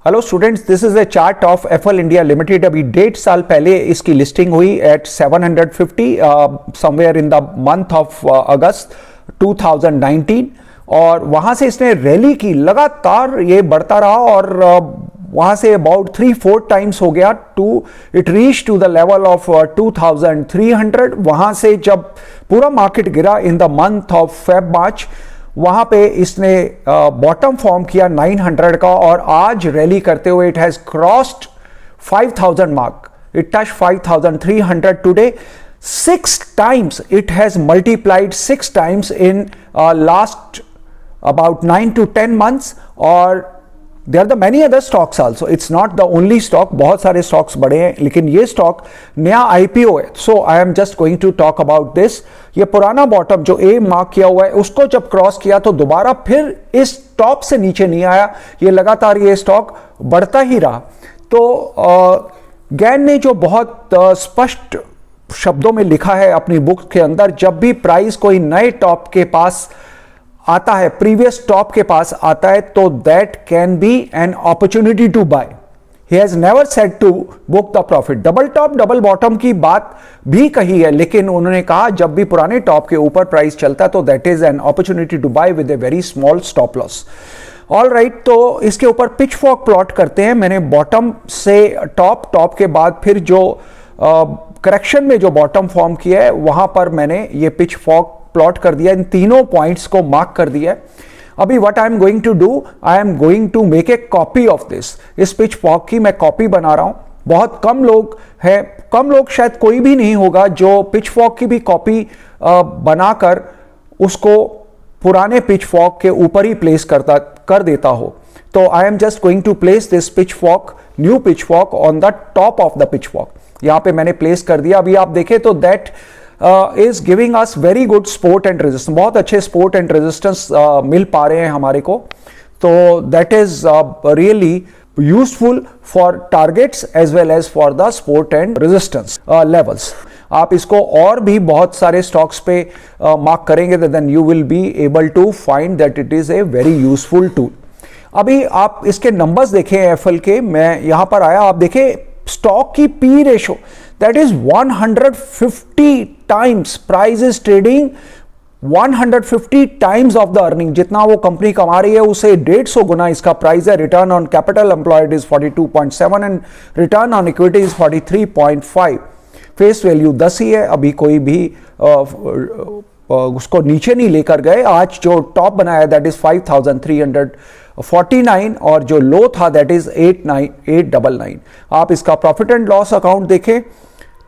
Hello students, this is a chart of FL India Limited. अभी 1.5 साल पहले इसकी लिस्टिंग हुई at 750 somewhere in the month of August 2019 और वहां से इसने रैली की, लगातार ये बढ़ता रहा और वहां से अबाउट 3-4 टाइम्स हो गया to it reach to the level of 2300। वहां से जब पूरा मार्केट गिरा in the month of March, वहां पे इसने बॉटम फॉर्म किया 900 का और आज रैली करते हुए it has crossed 5000 mark. It touch 5300 today. 6 times it has multiplied 6 times in last about 9 to 10 months और there are the many other stocks also. It's not the only stock. बहुत सारे stocks बढ़े हैं, लेकिन ये stock नया IPO है. So I am just going to talk about this. ये पुराना बॉटम जो A मार्क किया हुआ है उसको जब क्रॉस किया तो दोबारा फिर इस टॉप से नीचे नहीं आया, ये लगातार ये स्टॉक बढ़ता ही रहा। तो गैन ने जो बहुत स्पष्ट शब्दों में लिखा है अपनी बुक के अंदर, जब भी प्राइस कोई नए टॉप के पास आता है, प्रीवियस टॉप के पास आता है, तो that can be an opportunity to buy. He has never said to book the profit. Double top double bottom की बात भी कही है, लेकिन उन्होंने कहा जब भी पुराने टॉप के ऊपर प्राइस चलता है तो that is an opportunity to buy with a very small stop loss. All right, तो इसके ऊपर पिच फॉक प्लॉट करते हैं। मैंने बॉटम से टॉप के बाद फिर जो करेक्शन में जो बॉटम फॉर्म किया है वहां पर मैंने ये पिच फॉक प्लॉट कर दिया, इन तीनों पॉइंट्स को मार्क कर दिया। अभी what I am going to do, I am going to make a copy of this. इस पिच फॉक की मैं कॉपी बना रहा हूं। बहुत कम लोग हैं, कम लोग शायद कोई भी नहीं होगा जो पिच फॉक की भी कॉपी बनाकर उसको पुराने पिच फॉक के ऊपर ही प्लेस कर देता हो। तो I am just going to place this pitchfork, new pitchfork on the top of the pitchfork. यहां पे मैंने प्लेस कर दिया। अभी आप देखें तो that is giving us very good support and resistance. बहुत अच्छे सपोर्ट एंड रेजिस्टेंस मिल पा रहे हैं हमारे को। तो that is really useful for targets as well as for the support and resistance levels. आप इसको और भी बहुत सारे स्टॉक्स पे मार्क करेंगे तो then you will be able to find that it is a very useful tool. अभी आप इसके नंबर्स देखें एफएल के, मैं यहां पर आया, आप देखें स्टॉक की P ratio that is 150 times. Price is trading 150 times of the earning. जितना वो कंपनी कमा रही है उसे 150 गुना इसका प्राइस है। Return on capital employed is 42.7 and return on equity is 43.5। Face value 10 ही है, अभी कोई भी उसको नीचे नहीं लेकर गए। आज जो टॉप बनाया दैट इज 5349 और जो लो था दैट इज 899। आप इसका प्रॉफिट एंड लॉस अकाउंट देखें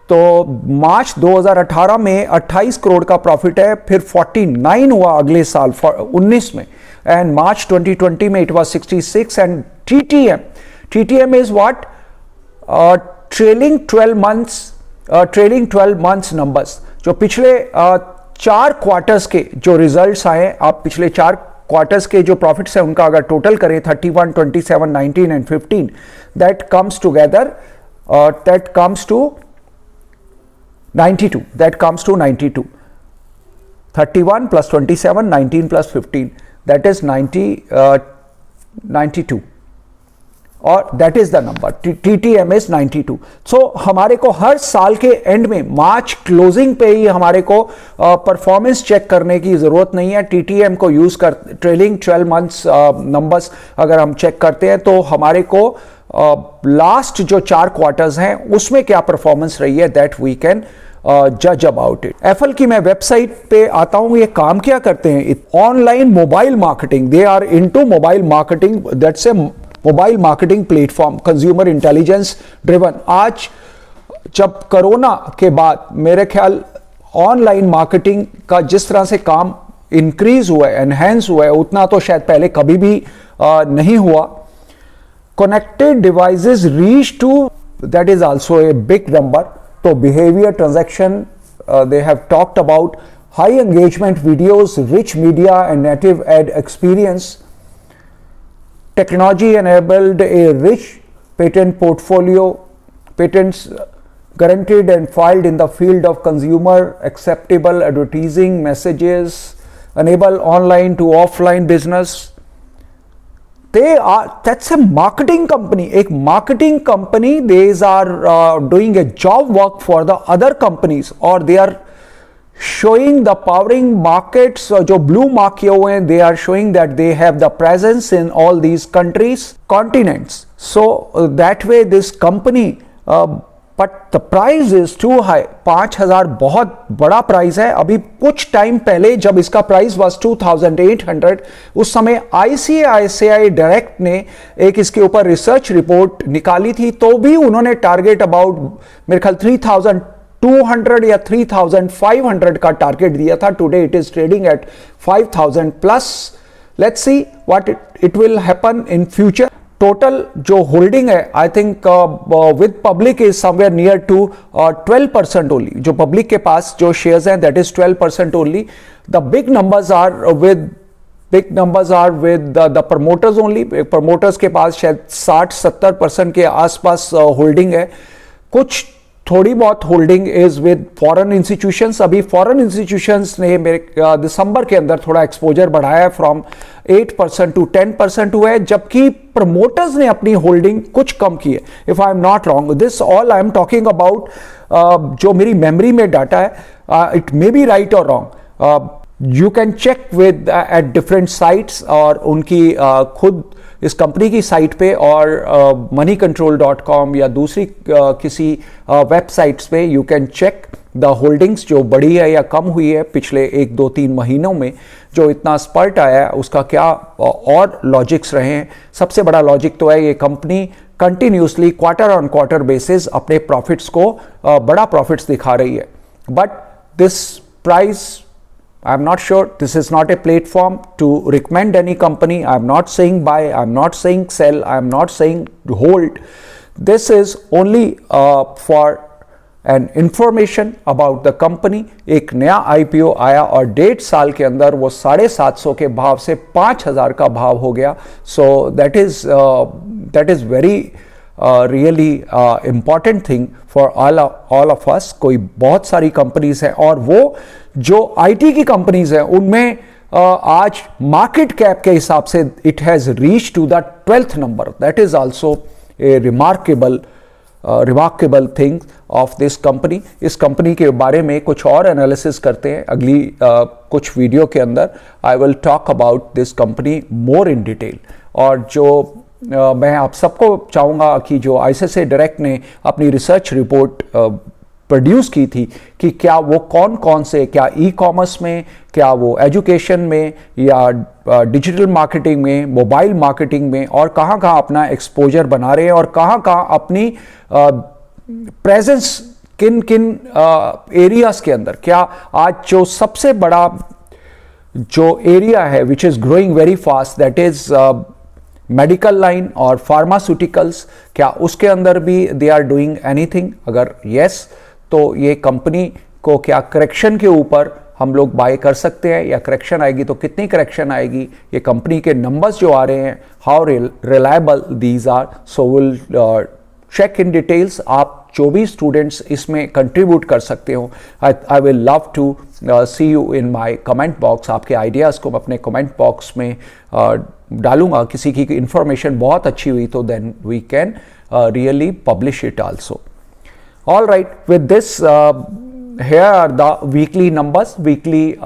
तो मार्च 2018 में 28 करोड़ का प्रॉफिट है, फिर 49 हुआ अगले साल 19 में, एंड मार्च 2020 में it was 66। And TTM is what, trailing 12 months numbers. जो पिछले 4 क्वार्टर्स के जो रिजल्ट्स आए, आप पिछले 4 क्वार्टर्स के जो प्रॉफिट्स हैं उनका अगर टोटल करें 31, 27, 19 and 15, that comes together, that comes to 92, that comes to 92. 31 plus 27, 19 plus 15, that is 92 और that is the number. TTM is 92. So हमारे को हर साल के एंड में मार्च क्लोजिंग पे ही हमारे को परफॉर्मेंस चेक करने की जरूरत नहीं है। TTM को यूज कर ट्रेलिंग 12 मंथ्स नंबर्स अगर हम चेक करते हैं तो हमारे को लास्ट जो 4 क्वार्टर्स हैं उसमें क्या परफॉर्मेंस रही है दैट वी कैन जज अबाउट इट। एफएल की मैं वेबसाइट पे आता हूं, ये काम क्या करते हैं? Online mobile marketing, they are into mobile marketing, that's a mobile marketing platform, consumer intelligence driven. आज जब कोरोना के बाद मेरे ख्याल ऑनलाइन मार्केटिंग का जिस तरह से काम इंक्रीज हुआ है, एनहेंस हुआ है, उतना तो शायद पहले कभी भी नहीं हुआ। Connected devices reach to, that is also a big number. So behavior, transaction, they have talked about high engagement videos, rich media and native ad experience. Technology enabled a rich patent portfolio, patents guaranteed and filed in the field of consumer acceptable advertising messages, enable online to offline business, that's a marketing company. एक marketing company, these are doing a job work for the other companies, or they are showing the powering markets जो blue mark किए हुए हैं, they are showing that they have the presence in all these countries, continents. So that way this company but the price is too high. 5,000 बहुत बड़ा price है. अभी कुछ time पहले जब इसका प्राइस was 2,800, उस समय ICICI डायरेक्ट ने एक इसके ऊपर रिसर्च रिपोर्ट निकाली थी, तो भी उन्होंने टारगेट अबाउट मेरे ख्याल 3,200 या 3,500 का टारगेट दिया था. Today it is trading at 5,000 plus. Let's see what it will happen in future. Total जो होल्डिंग है, I think with public is somewhere near to 12% only. जो पब्लिक के पास जो शेयर्स हैं, that is 12% only. The big numbers are with the promoters only. Promoters के पास शायद 60-70% के आसपास होल्डिंग है. कुछ थोड़ी बहुत holding is with foreign institutions. अभी फॉरेन इंस्टीट्यूशंस ने मेरे दिसंबर के अंदर थोड़ा एक्सपोजर बढ़ाया है, फ्रॉम 8% टू 10% हुआ है, जबकि प्रमोटर्स ने अपनी होल्डिंग कुछ कम की है. If I am not wrong, this all I am talking about जो मेरी मेमोरी में डाटा है. इट मे बी राइट और wrong. You can check with at different sites, और उनकी खुद इस कंपनी की साइट पे और moneycontrol.com या दूसरी किसी वेबसाइट्स पे you can check the holdings जो बढ़ी है या कम हुई है पिछले 1-2-3 महीनों में. जो इतना स्पर्ट आया है उसका क्या और लॉजिक्स रहे हैं. सबसे बड़ा लॉजिक तो है ये company continuously quarter on quarter basis अपने प्रॉफिट्स को बड़ा प्रॉफिट्स दिखा रही है. But this price, I'm not sure. This is not a platform to recommend any company. I'm not saying buy, I'm not saying sell, I'm not saying hold. This is only for an information about the company. एक नया IPO आया और 1.5 साल के अंदर वो 750 के भाव से 5,000 का भाव हो गया. So that is very really important thing for all of us. कोई बहुत सारी कंपनीज हैं, और वो जो IT की कंपनीज हैं उनमें आज मार्केट कैप के हिसाब से it has reach to the 12th number. That is also a remarkable thing of this company. इस कंपनी के बारे में कुछ और एनालिसिस करते हैं अगली कुछ वीडियो के अंदर. I will talk about this company more in detail. और जो मैं आप सबको चाहूँगा कि जो ICICI डायरेक्ट ने अपनी रिसर्च रिपोर्ट प्रोड्यूस की थी कि क्या वो कौन से, क्या ई-कॉमर्स में, क्या वो एजुकेशन में, या डिजिटल मार्केटिंग में, मोबाइल मार्केटिंग में, और कहाँ अपना एक्सपोजर बना रहे हैं, और कहाँ अपनी प्रेजेंस किन एरियाज के अंदर. क्या आज जो सबसे बड़ा जो एरिया है which is growing very fast, that is medical line और फार्मास्यूटिकल्स, क्या उसके अंदर भी दे आर डूइंग एनीथिंग. अगर यस, तो ये कंपनी को क्या करेक्शन के ऊपर हम लोग बाय कर सकते हैं, या करेक्शन आएगी तो कितनी करेक्शन आएगी. ये कंपनी के नंबर्स जो आ रहे हैं, how reliable these are. So will check in details. आप जो भी स्टूडेंट्स इसमें कंट्रीब्यूट कर सकते हो, I will love to see you in my comment box. आपके आइडियाज़ को मैं अपने कमेंट बॉक्स में डालूंगा. किसी की इंफॉर्मेशन बहुत अच्छी हुई तो then we can really publish it also. All right, with this here are the weekly numbers, weekly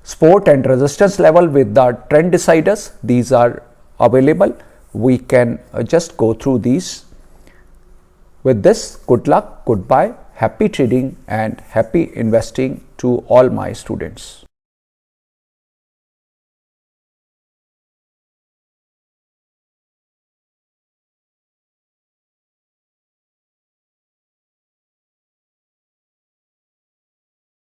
support and resistance level with the trend deciders. These are available. We can just go through these. With this, good luck, goodbye, happy trading and happy investing to all my students.